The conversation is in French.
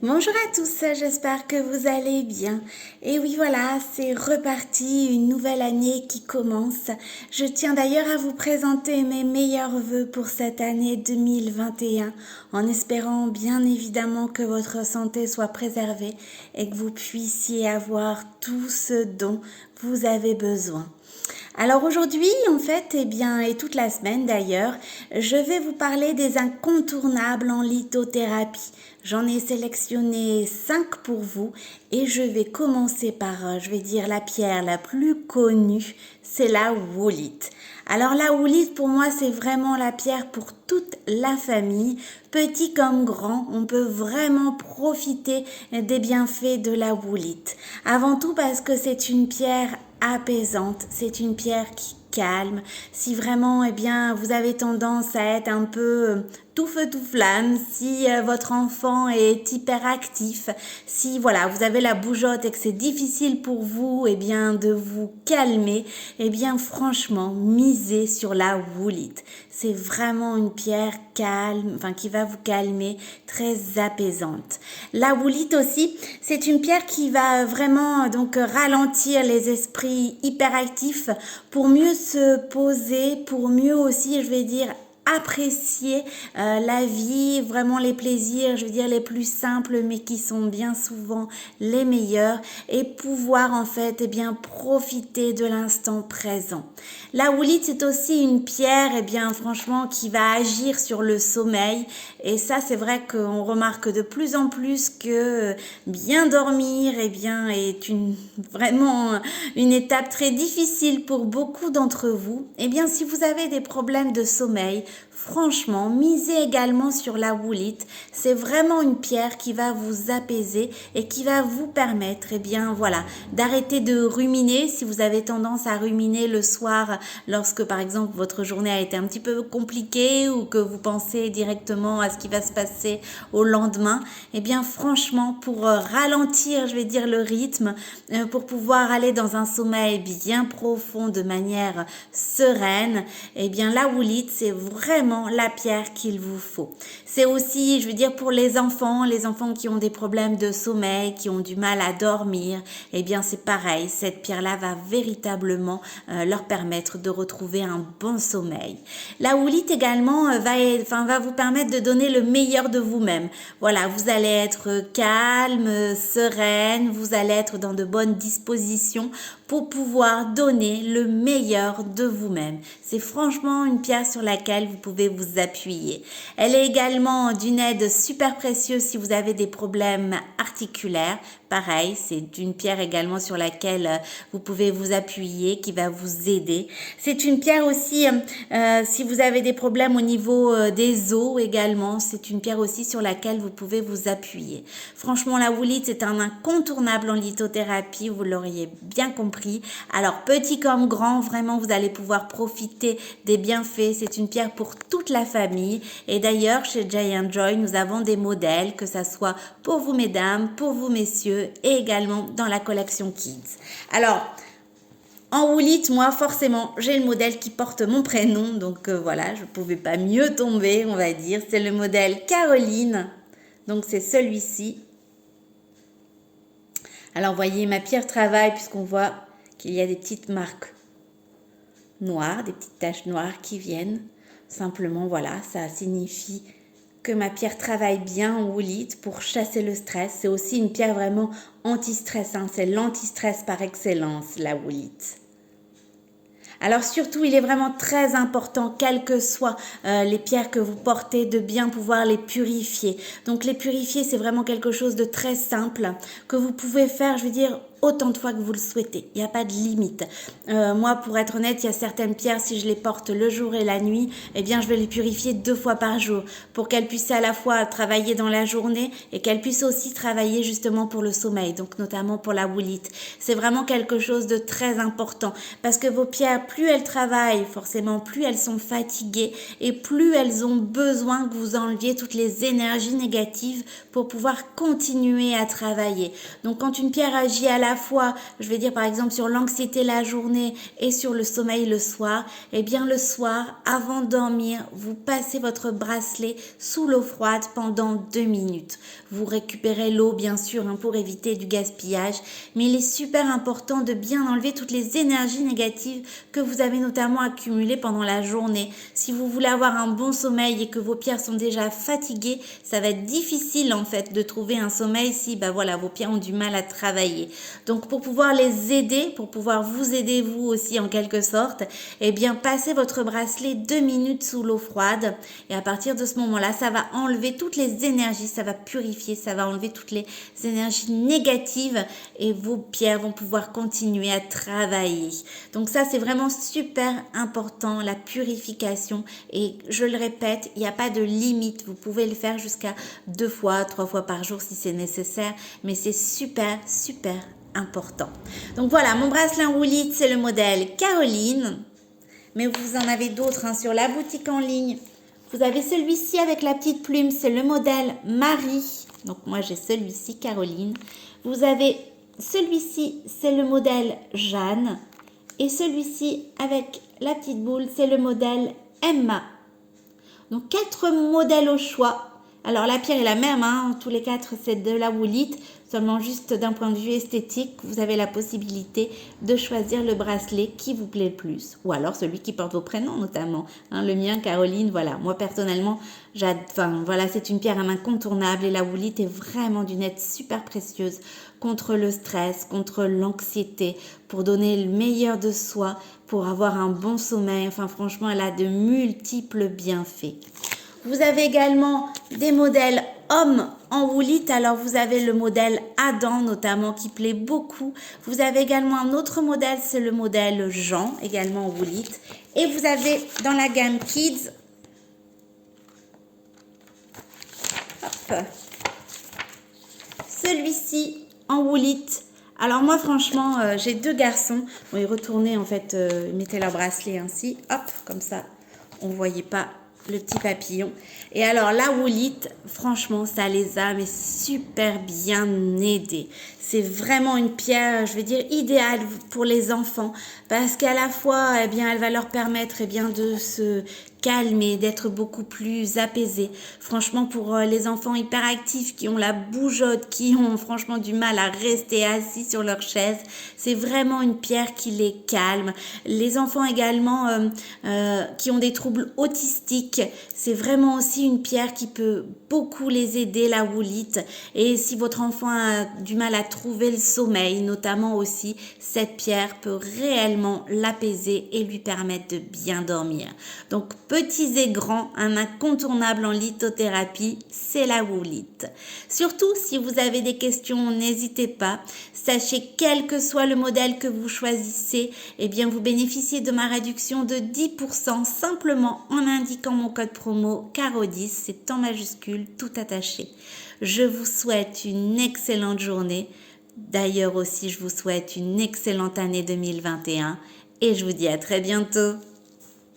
Bonjour à tous, j'espère que vous allez bien. Et oui, voilà, c'est reparti, une nouvelle année qui commence. Je tiens d'ailleurs à vous présenter mes meilleurs vœux pour cette année 2021, en espérant bien évidemment que votre santé soit préservée et que vous puissiez avoir tout ce dont vous avez besoin. Alors aujourd'hui, en fait, et toute la semaine d'ailleurs, je vais vous parler des incontournables en lithothérapie. J'en ai sélectionné 5 pour vous et je vais commencer par, la pierre la plus connue, c'est la woolite. Alors la woolite, pour moi, c'est vraiment la pierre pour toute la famille, petit comme grand. On peut vraiment profiter des bienfaits de la woolite. Avant tout parce que c'est une pierre apaisante, c'est une pierre qui calme. Si vraiment, vous avez tendance à être un peu tout feu tout flamme, si votre enfant est hyperactif, si voilà, vous avez la bougeotte et que c'est difficile pour vous, de vous calmer, franchement, misez sur la woolite. C'est vraiment une pierre calme, qui va vous calmer, très apaisante. La woolite aussi, c'est une pierre qui va vraiment ralentir les esprits hyperactifs pour mieux se poser, pour mieux aussi, apprécier la vie, vraiment les plaisirs, les plus simples, mais qui sont bien souvent les meilleurs, et pouvoir profiter de l'instant présent. La woolite, c'est aussi une pierre, franchement, qui va agir sur le sommeil, et ça, c'est vrai qu'on remarque de plus en plus que bien dormir, est vraiment une étape très difficile pour beaucoup d'entre vous. Si vous avez des problèmes de sommeil, franchement, misez également sur la woolite. C'est vraiment une pierre qui va vous apaiser et qui va vous permettre, d'arrêter de ruminer. Si vous avez tendance à ruminer le soir lorsque, par exemple, votre journée a été un petit peu compliquée ou que vous pensez directement à ce qui va se passer au lendemain, franchement, pour ralentir, le rythme, pour pouvoir aller dans un sommeil bien profond de manière sereine, la woolite, c'est vraiment la pierre qu'il vous faut. C'est aussi, pour les enfants qui ont des problèmes de sommeil, qui ont du mal à dormir, c'est pareil, cette pierre-là va véritablement leur permettre de retrouver un bon sommeil. La woolite également va vous permettre de donner le meilleur de vous-même. Voilà, vous allez être calme, sereine, vous allez être dans de bonnes dispositions pour pouvoir donner le meilleur de vous-même. C'est franchement une pierre sur laquelle vous pouvez vous appuyer. Elle est également d'une aide super précieuse si vous avez des problèmes articulaires. Pareil, c'est une pierre également sur laquelle vous pouvez vous appuyer, qui va vous aider. C'est une pierre aussi, si vous avez des problèmes au niveau des os également, c'est une pierre aussi sur laquelle vous pouvez vous appuyer. Franchement, la woolite, c'est un incontournable en lithothérapie, vous l'auriez bien compris. Alors, petit comme grand, vraiment, vous allez pouvoir profiter des bienfaits. C'est une pierre pour toute la famille. Et d'ailleurs, chez Giant Joy, nous avons des modèles, que ça soit pour vous mesdames, pour vous messieurs, et également dans la collection Kids. Alors, en woolite, moi, forcément, j'ai le modèle qui porte mon prénom. Donc voilà, je ne pouvais pas mieux tomber, on va dire. C'est le modèle Caroline. Donc c'est celui-ci. Alors, voyez, ma pierre travaille, puisqu'on voit qu'il y a des petites marques noires, des petites taches noires qui viennent. Simplement, voilà, ça signifie que ma pierre travaille bien en woolite pour chasser le stress. C'est aussi une pierre vraiment anti-stress, hein. C'est l'anti-stress par excellence, la woolite. Alors surtout, il est vraiment très important, quelles que soient les pierres que vous portez, de bien pouvoir les purifier. Donc les purifier, c'est vraiment quelque chose de très simple que vous pouvez faire, autant de fois que vous le souhaitez. Il n'y a pas de limite. Moi, pour être honnête, il y a certaines pierres, si je les porte le jour et la nuit, je vais les purifier 2 fois par jour pour qu'elles puissent à la fois travailler dans la journée et qu'elles puissent aussi travailler justement pour le sommeil, donc notamment pour la woolite. C'est vraiment quelque chose de très important parce que vos pierres, plus elles travaillent, forcément, plus elles sont fatiguées et plus elles ont besoin que vous enleviez toutes les énergies négatives pour pouvoir continuer à travailler. Donc, quand une pierre agit à la la fois, je vais dire par exemple sur l'anxiété la journée et sur le sommeil le soir, eh bien le soir, avant de dormir, vous passez votre bracelet sous l'eau froide pendant 2 minutes. Vous récupérez l'eau bien sûr pour éviter du gaspillage, mais il est super important de bien enlever toutes les énergies négatives que vous avez notamment accumulées pendant la journée. Si vous voulez avoir un bon sommeil et que vos pierres sont déjà fatiguées, ça va être difficile en fait de trouver un sommeil si vos pierres ont du mal à travailler. Donc pour pouvoir les aider, pour pouvoir vous aider vous aussi en quelque sorte, eh bien passez votre bracelet 2 minutes sous l'eau froide et à partir de ce moment-là, ça va enlever toutes les énergies, ça va purifier, ça va enlever toutes les énergies négatives et vos pierres vont pouvoir continuer à travailler. Donc ça, c'est vraiment super important, la purification. Et je le répète, il n'y a pas de limite. Vous pouvez le faire jusqu'à 2 fois, 3 fois par jour si c'est nécessaire. Mais c'est super, super important. Donc voilà, mon bracelet en roulite, c'est le modèle Caroline. Mais vous en avez d'autres sur la boutique en ligne. Vous avez celui-ci avec la petite plume, c'est le modèle Marie. Donc moi j'ai celui-ci, Caroline. Vous avez celui-ci, c'est le modèle Jeanne. Et celui-ci avec la petite boule, c'est le modèle Emma. Donc 4 modèles au choix. Alors la pierre est la même, tous les 4 c'est de la woolite. Seulement juste d'un point de vue esthétique, vous avez la possibilité de choisir le bracelet qui vous plaît le plus. Ou alors celui qui porte vos prénoms notamment. Le mien, Caroline, voilà. Moi personnellement, c'est une pierre incontournable et la woolite est vraiment d'une aide super précieuse contre le stress, contre l'anxiété, pour donner le meilleur de soi, pour avoir un bon sommeil. Enfin franchement, elle a de multiples bienfaits. Vous avez également des modèles hommes en woolite. Alors, vous avez le modèle Adam, notamment, qui plaît beaucoup. Vous avez également un autre modèle, c'est le modèle Jean, également en woolite. Et vous avez dans la gamme Kids, celui-ci en woolite. Alors moi, franchement, j'ai 2 garçons. Bon, ils retournaient, en fait, ils mettaient leur bracelet ainsi. Hop, comme ça, on ne voyait pas le petit papillon. Et alors la woolite, franchement, ça les a mais super bien aidés. C'est vraiment une pierre, je vais dire, idéale pour les enfants parce qu'à la fois, elle va leur permettre de se calmer, d'être beaucoup plus apaisés. Franchement, pour les enfants hyperactifs qui ont la bougeotte, qui ont franchement du mal à rester assis sur leur chaise, c'est vraiment une pierre qui les calme. Les enfants également qui ont des troubles autistiques, c'est vraiment aussi une pierre qui peut beaucoup les aider, la woolite. Et si votre enfant a du mal à trouver le sommeil, notamment aussi, cette pierre peut réellement l'apaiser et lui permettre de bien dormir. Donc, petits et grands, un incontournable en lithothérapie, c'est la woolite. Surtout, si vous avez des questions, n'hésitez pas. Sachez, quel que soit le modèle que vous choisissez, vous bénéficiez de ma réduction de 10% simplement en indiquant mon code promo CARO10, c'est en majuscule, tout attaché. Je vous souhaite une excellente journée. D'ailleurs aussi, je vous souhaite une excellente année 2021 et je vous dis à très bientôt.